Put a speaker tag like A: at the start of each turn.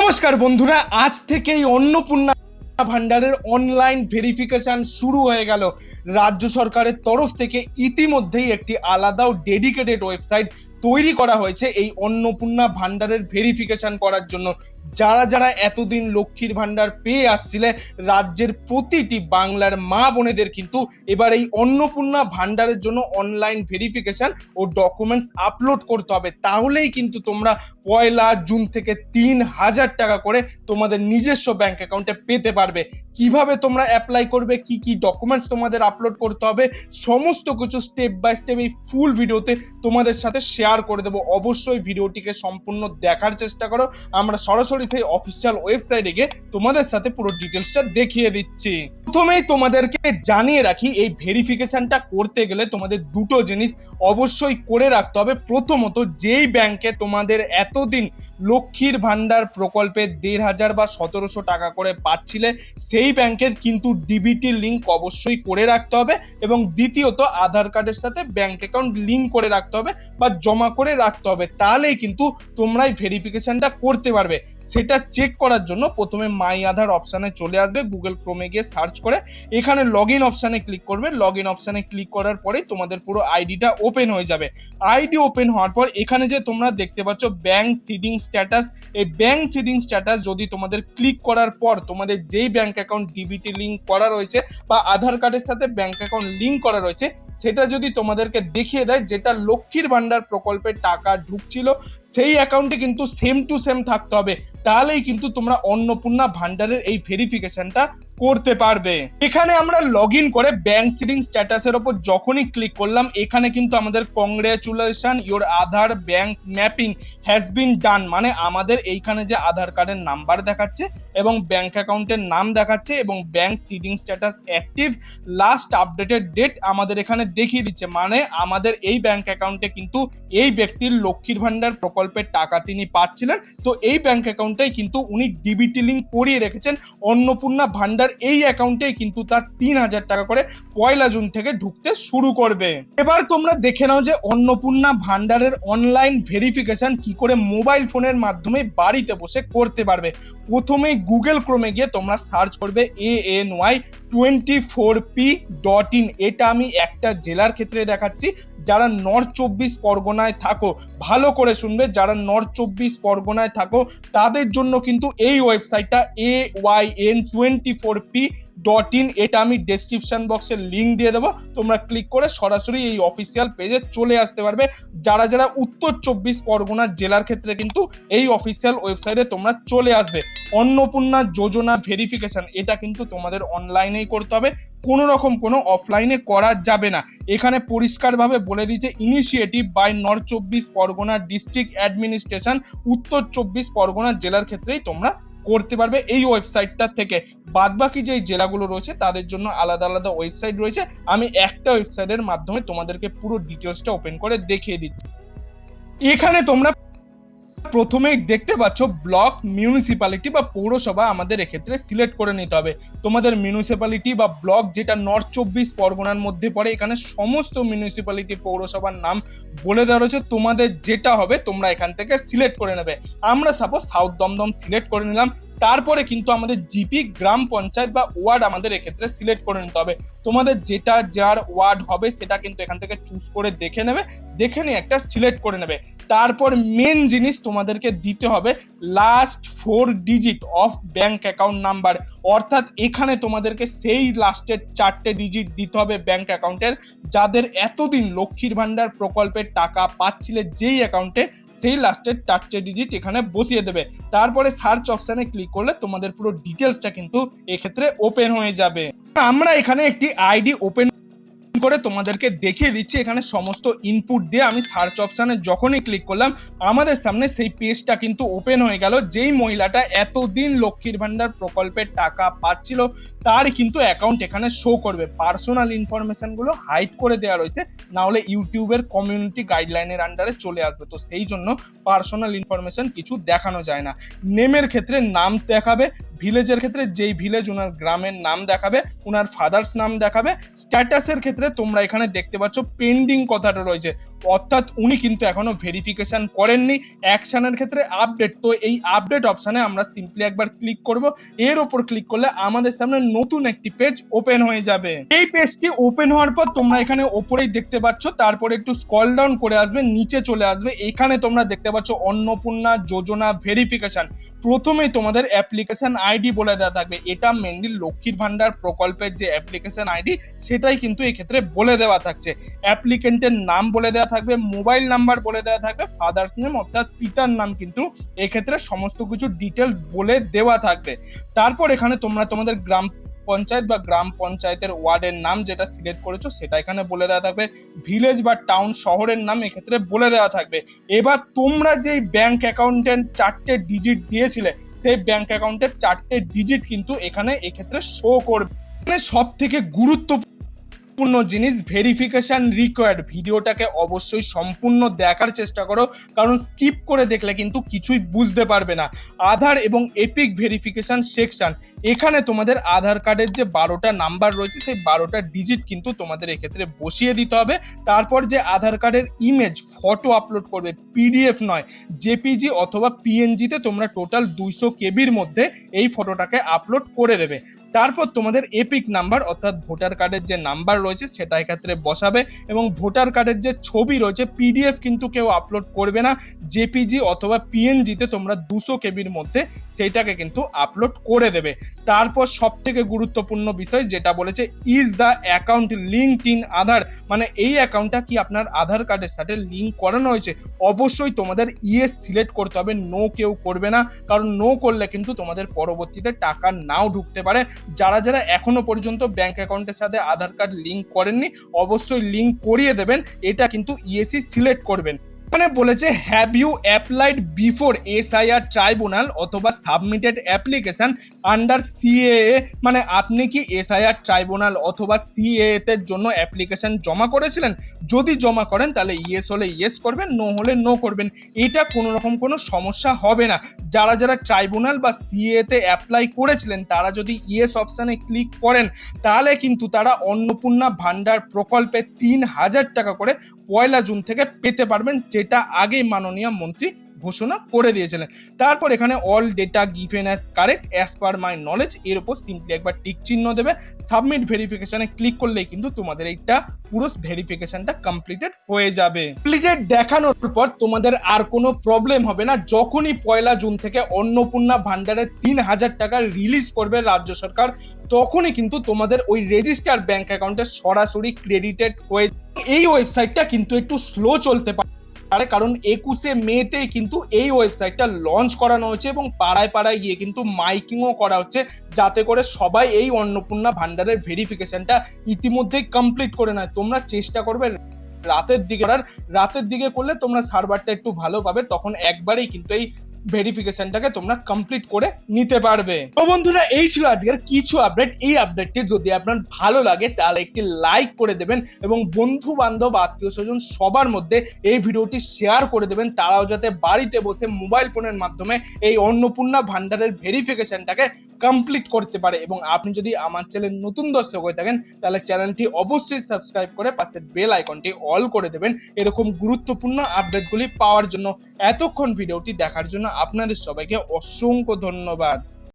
A: নমস্কার বন্ধুরা, আজ থেকেই অন্নপূর্ণা ভান্ডারের অনলাইন ভেরিফিকেশন শুরু হয়ে গেল। রাজ্য সরকারের তরফ থেকে ইতিমধ্যেই একটি আলাদা ও ডেডিকেটেড ওয়েবসাইট তৈরি করা হয়েছে এই অন্নপূর্ণা ভান্ডারের ভেরিফিকেশন করার জন্য। যারা যারা এতদিন লক্ষ্মীর ভান্ডার পেয়ে আসছিলে, রাজ্যের প্রতিটি বাংলার মা বোনেদের কিন্তু এবার এই অন্নপূর্ণা ভান্ডারের জন্য অনলাইন ভেরিফিকেশন ও ডকুমেন্টস আপলোড করতে হবে। তাহলেই কিন্তু তোমরা 1 জুন থেকে 3,000 টাকা করে তোমাদের নিজস্ব ব্যাংক অ্যাকাউন্টে পেতে পারবে। কিভাবে তোমরা অ্যাপ্লাই করবে, কি কি ডকুমেন্টস তোমাদের আপলোড করতে হবে, সমস্ত কিছু স্টেপ বাই স্টেপ এই ফুল ভিডিওতে তোমাদের সাথে শেয়ার করে দেবো। অবশ্যই ভিডিওটিকে সম্পূর্ণ দেখার চেষ্টা করো। আমরা সরাসরি সেই অফিসিয়াল ওয়েবসাইটে গিয়ে তোমাদের সাথে পুরো ডিটেলসটা দেখিয়ে দিচ্ছি। প্রথমেই তোমাদেরকে জানিয়ে রাখি, এই ভেরিফিকেশনটা করতে গেলে তোমাদের দুটো জিনিস অবশ্যই করে রাখতে হবে। প্রথমত, যেই ব্যাংকে তোমাদের এতদিন লক্ষ্মীর ভান্ডার প্রকল্পে 1,500 বা 1,700 টাকা করে পাচ্ছিলে, সেই ব্যাংকের কিন্তু ডিবিটি লিঙ্ক অবশ্যই করে রাখতে হবে। এবং দ্বিতীয়ত, আধার কার্ডের সাথে ব্যাংক অ্যাকাউন্ট লিঙ্ক করে রাখতে হবে বা জমা করে রাখতে হবে। তাহলেই কিন্তু তোমরা এই ভেরিফিকেশনটা করতে পারবে। সেটা চেক করার জন্য প্রথমে মাই আধার অপশানে চলে আসবে, গুগল ক্রোমে গিয়ে সার্চ করে এখানে লগ ইন অপশানে ক্লিক করবে। লগ ইন অপশানে ক্লিক করার পরে তোমাদের পুরো আইডিটা ওপেন হয়ে যাবে। আইডি ওপেন হওয়ার পর এখানে যে তোমরা দেখতে পাচ্ছ ব্যাংক সিডিং স্ট্যাটাস, এই ব্যাংক সিডিং স্ট্যাটাস যদি তোমাদের ক্লিক করার পর তোমাদের যেই ব্যাংক অ্যাকাউন্ট ডিবিটি লিঙ্ক করা রয়েছে বা আধার কার্ডের সাথে ব্যাংক অ্যাকাউন্ট লিঙ্ক করা রয়েছে, সেটা যদি তোমাদেরকে দেখিয়ে দেয় যেটা লক্ষ্মীর ভান্ডার প্রকল্পের টাকা ঢুকছিল, সেই অ্যাকাউন্টে কিন্তু সেম টু সেম থাকতে হবে। তাহলেই কিন্তু তোমরা অন্নপূর্ণা ভান্ডারের এই ভেরিফিকেশনটা করতে পারবে। এখানে আমরা লগ ইন করে ব্যাংক সিডিং স্ট্যাটাসের ওপর যখনই ক্লিক করলাম, এখানে কিন্তু আমাদের congratulation your Aadhaar bank mapping has been done, মানে আমাদের এইখানে যে আধার কার্ডের নাম্বার দেখাচ্ছে এবং ব্যাংক অ্যাকাউন্টের নাম দেখাচ্ছে এবং bank seeding status active, last updated date আমাদের এখানে দেখিয়ে দিচ্ছে। মানে আমাদের এই ব্যাংক অ্যাকাউন্টে কিন্তু এই ব্যক্তির লক্ষ্মীর ভান্ডার প্রকল্পের টাকা তিনি পাচ্ছিলেন, তো এই ব্যাংক অ্যাকাউন্টেই কিন্তু উনি ডিবিটি লিঙ্ক করিয়ে রেখেছেন। অন্নপূর্ণা ভান্ডার এই অ্যাকাউন্টেই কিন্তু তার 3,000 টাকা করে 1 জুন থেকে ঢুকতে শুরু করবে। এবার তোমরা দেখে নাও যে অন্নপূর্ণা ভান্ডারের অনলাইন ভেরিফিকেশন কি করে মোবাইল ফোনের মাধ্যমে বাড়িতে বসে করতে পারবে। প্রথমে গুগল ক্রোমে গিয়ে তোমরা সার্চ করবে ANY24p.in। এটা আমি একটা জেলার ক্ষেত্রে দেখাচ্ছি। যারা নর্থ 24 পরগনায় থাকো, ভালো করে শুনবে, যারা নর্থ 24 পরগনায় থাকো তাদের জন্য কিন্তু এই ওয়েবসাইটটা AYN24p.in, এটা আমি ডেসক্রিপশন বক্সে লিঙ্ক দিয়ে দেবো। তোমরা ক্লিক করে সরাসরি এই অফিসিয়াল পেজে চলে আসতে পারবে। যারা যারা উত্তর 24 পরগনা জেলার ক্ষেত্রে কিন্তু এই অফিসিয়াল ওয়েবসাইটে তোমরা চলে আসবে। অন্নপূর্ণা যোজনা ভেরিফিকেশন এটা কিন্তু তোমাদের অনলাইনেই করতে হবে, কোনো রকম কোনো অফলাইনে করা যাবে না। এখানে পরিষ্কারভাবে বলে দিয়েছে initiative by north 24 Pargana district administration, উত্তর 24 পরগনা জেলার ক্ষেত্রেই তোমরা করতে পারবে এই ওয়েবসাইটটা থেকে। বাদবাকি যে জেলাগুলো রয়েছে তাদের জন্য আলাদা আলাদা ওয়েবসাইট রয়েছে। আমি একটা ওয়েবসাইটের মাধ্যমে তোমাদেরকে পুরো ডিটেলসটা ওপেন করে দেখিয়ে দিচ্ছি। এখানে তোমরা প্রথমেই দেখতে পাচ্ছ ব্লক, মিউনিসিপ্যালিটি বা পৌরসভা আমাদের এক্ষেত্রে সিলেক্ট করে নিতে হবে। তোমাদের মিউনিসিপ্যালিটি বা ব্লক যেটা নর্থ 24 পরগনার মধ্যে পড়ে, এখানে সমস্ত মিউনিসিপ্যালিটি পৌরসভার নাম বলে দেওয়া রয়েছে। তোমাদের যেটা হবে তোমরা এখান থেকে সিলেক্ট করে নেবে। আমরা সাপোজ সাউথ দমদম সিলেক্ট করে নিলাম। তারপরে কিন্তু আমাদের জিপি, গ্রাম পঞ্চায়েত বা ওয়ার্ড আমাদের এক্ষেত্রে সিলেক্ট করে নিতে হবে। তোমাদের যেটা যার ওয়ার্ড হবে সেটা কিন্তু এখান থেকে চুজ করে দেখে নেবে, দেখে নিয়ে একটা সিলেক্ট করে নেবে। তারপর মেন জিনিস তোমাদেরকে দিতে হবে last 4 digit of bank account number, অর্থাৎ এখানে তোমাদেরকে সেই লাস্টের 4টে ডিজিট দিতে হবে ব্যাংক অ্যাকাউন্টের, যাদের এতদিন লক্ষ্মীর ভান্ডার প্রকল্পের টাকা পাচ্ছিলে যেই অ্যাকাউন্টে, সেই লাস্টের 4টে ডিজিট এখানে বসিয়ে দেবে। তারপরে সার্চ অপশানে ক্লিক করলে তোমাদের পুরো ডিটেলসটা কিন্তু এক্ষেত্রে ওপেন হয়ে যাবে। আমরা এখানে একটি আইডি ওপেন করে তোমাদেরকে দেখিয়ে দিচ্ছি। এখানে সমস্ত ইনপুট দিয়ে আমি সার্চ অপশানে যখনই ক্লিক করলাম, আমাদের সামনে সেই পেজটা কিন্তু ওপেন হয়ে গেল। যেই মহিলাটা এতদিন লক্ষ্মীর ভান্ডার প্রকল্পের টাকা পাচ্ছিল তার কিন্তু অ্যাকাউন্ট এখানে শো করবে। পার্সোনাল ইনফরমেশনগুলো হাইড করে দেওয়া রয়েছে, না হলে ইউটিউবের কমিউনিটি গাইডলাইনের আন্ডারে চলে আসবে, তো সেই জন্য পার্সোনাল ইনফরমেশন কিছু দেখানো যায় না। নেমের ক্ষেত্রে নাম দেখাবে, ভিলেজের ক্ষেত্রে যেই ভিলেজ ওনার গ্রামের নাম দেখাবে, ওনার ফাদার্স নাম দেখাবে। স্ট্যাটাসের ক্ষেত্রে তোমরা এখানে দেখতে পাচ্ছ পেন্ডিং কথাটা রয়েছে, অর্থাৎ উনি কিন্তু এখনো ভেরিফিকেশন করেননি। অ্যাকশনের ক্ষেত্রে আপডেট, তো এই আপডেট অপশনে আমরা সিম্পলি একবার ক্লিক করব। এর ওপর ক্লিক করলে আমাদের সামনে নতুন একটি পেজ ওপেন হয়ে যাবে। এই পেজটি ওপেন হওয়ার পর তোমরা এখানে ওপরেই দেখতে পাচ্ছ, তারপরে একটু স্ক্রল ডাউন করে আসবে, নিচে চলে আসবে। এখানে তোমরা দেখতে পাচ্ছ অন্নপূর্ণা যোজনা ভেরিফিকেশন। প্রথমেই তোমাদের অ্যাপ্লিকেশন আইডি বলে দেওয়া থাকবে, এটা মেনলি লক্ষ্মীর ভান্ডার প্রকল্পের যে অ্যাপ্লিকেশন আইডি সেটাই কিন্তু এক্ষেত্রে বলে দেওয়া থাকছে। অ্যাপ্লিকেন্টের নাম বলে দেওয়া থাকবে, মোবাইল নাম্বার বলে দেওয়া থাকবে, ফাদার্স নেম অর্থাৎ পিতার নাম কিন্তু এক্ষেত্রে সমস্ত কিছু ডিটেলস বলে দেওয়া থাকবে। তারপর এখানে তোমরা তোমাদের গ্রাম পঞ্চায়েত বা গ্রাম পঞ্চায়েতের ওয়ার্ডের নাম যেটা সিলেক্ট করেছো সেটা এখানে বলে দেওয়া থাকবে। ভিলেজ বা টাউন শহরের নাম এক্ষেত্রে বলে দেওয়া থাকবে। এবার তোমরা যেই ব্যাংক অ্যাকাউন্টের 4টে ডিজিট দিয়েছিলে সেই ব্যাংক অ্যাকাউন্টের 4টে ডিজিট কিন্তু এখানে এক্ষেত্রে শো করবে। সব থেকে গুরুত্বপূর্ণ জিনিস, ভেরিফিকেশন রিকোয়ার্ড। ভিডিওটাকে অবশ্যই সম্পূর্ণ দেখার চেষ্টা করো, কারণ স্কিপ করে দেখলে কিন্তু কিছুই বুঝতে পারবে না। আধার এবং এপিক ভেরিফিকেশন সেকশন, এখানে তোমাদের আধার কার্ডের যে 12টা নাম্বার রয়েছে সেই 12টা ডিজিট কিন্তু তোমাদের এক্ষেত্রে বসিয়ে দিতে হবে। তারপর যে আধার কার্ডের ইমেজ ফটো আপলোড করবে, পিডিএফ নয়, জেপিজি অথবা পিএনজিতে তোমরা টোটাল 200 কেবির মধ্যে এই ফটোটাকে আপলোড করে দেবে। তারপর তোমাদের এপিক নাম্বার অর্থাৎ ভোটার কার্ডের যে নাম্বার রয়েছে সেটা এক্ষেত্রে বসাবে, এবং ভোটার কার্ডের যে ছবি রয়েছে পিডিএফ কিন্তু কেউ আপলোড করবে না, জেপিজি অথবা পিএনজিতে তোমরা 200 কেবির মধ্যে সেইটাকে কিন্তু আপলোড করে দেবে। তারপর সব থেকে গুরুত্বপূর্ণ বিষয় যেটা বলেছে, is the account linked in Aadhaar, মানে এই অ্যাকাউন্টটা কি আপনার আধার কার্ডের সাথে লিঙ্ক করানো হয়েছে। অবশ্যই তোমাদের ইয়েস সিলেক্ট করতে হবে, নো কেউ করবে না, কারণ নো করলে কিন্তু তোমাদের পরবর্তীতে টাকা নাও ঢুকতে পারে। যারা যারা এখনো পর্যন্ত ব্যাংক অ্যাকাউন্টের সাথে আধার কার্ড লিঙ্ক করেননি অবশ্যই লিঙ্ক করিয়ে দেবেন, এটা কিন্তু ইএসি সিলেক্ট করবেন। মানে বলেছে, have you applied before SIR tribunal অথবা সাবমিটেড অ্যাপ্লিকেশন আন্ডার সিএএ, মানে আপনি কি এসআইআর ট্রাইব্যুনাল অথবা সিএএ এর জন্য অ্যাপ্লিকেশন জমা করেছিলেন। যদি জমা করেন তাহলে ইয়েস হলে ইয়েস করবেন, নো হলে নো করবেন। এটা কোনো রকম কোনো সমস্যা হবে না। যারা যারা ট্রাইব্যুনাল বা সিএএ তে অ্যাপ্লাই করেছিলেন তারা যদি ইয়েস অপশানে ক্লিক করেন তাহলে কিন্তু তারা অন্নপূর্ণা ভান্ডার প্রকল্পে 3000 টাকা করে 1 জুন থেকে পেতে পারবেন, যেটা আগেই মাননীয় মন্ত্রী ঘোষণা করে দিয়েছিলেন। তারপর এখানে all data given as correct as per my knowledge, এর উপর সিম্পলি একবার টিক চিহ্ন দেবে। সাবমিট ভেরিফিকেশনে ক্লিক করলেই কিন্তু তোমাদের এইটা পুরো ভেরিফিকেশনটা কমপ্লিটেড হয়ে যাবে। কমপ্লিটেড দেখানোর পর তোমাদের আর কোনো প্রবলেম হবে না। যখনই 1 জুন থেকে অন্নপূর্ণা ভান্ডারে 3000 টাকা রিলিজ করবে রাজ্য সরকার, তখনই কিন্তু তোমাদের ওই রেজিস্টার ব্যাংক অ্যাকাউন্টে সরাসরি ক্রেডিটেড হয়ে। এই ওয়েবসাইটটা কিন্তু একটু স্লো চলতে পারে, কারণ 21শে মেতেই কিন্তু এই ওয়েবসাইটটা লঞ্চ করানো হয়েছে এবং পাড়ায় পাড়ায় গিয়ে কিন্তু মাইকিংও করা হচ্ছে, যাতে করে সবাই এই অন্নপূর্ণা ভান্ডারের ভেরিফিকেশনটা ইতিমধ্যেই কমপ্লিট করে নেয়। তোমরা চেষ্টা করবে রাতের দিকে করলে তোমরা সার্ভারটা একটু ভালো পাবে, তখন একবারেই কিন্তু এই ভেরিফিকেশনটাকে তোমরা কমপ্লিট করে নিতে পারবে। তো বন্ধুরা, এই ছিল আজকের কিছু আপডেট। এই আপডেটটি যদি আপনার ভালো লাগে তাহলে একটি লাইক করে দেবেন এবং বন্ধু বান্ধব আত্মীয় স্বজন সবার মধ্যে এই ভিডিওটি শেয়ার করে দেবেন, তারাও যাতে বাড়িতে বসে মোবাইল ফোনের মাধ্যমে এই অন্নপূর্ণা ভান্ডারের ভেরিফিকেশনটাকে কমপ্লিট করতে পারে। এবং আপনি যদি আমার চ্যানেল নতুন দর্শক হয়ে থাকেন তাহলে চ্যানেলটি অবশ্যই সাবস্ক্রাইব করে পাশের বেল আইকনটি অল করে দেবেন এরকম গুরুত্বপূর্ণ আপডেটগুলি পাওয়ার জন্য। এতক্ষণ ভিডিওটি দেখার জন্য আপনাদের সবাইকে অসংখ্য ধন্যবাদ।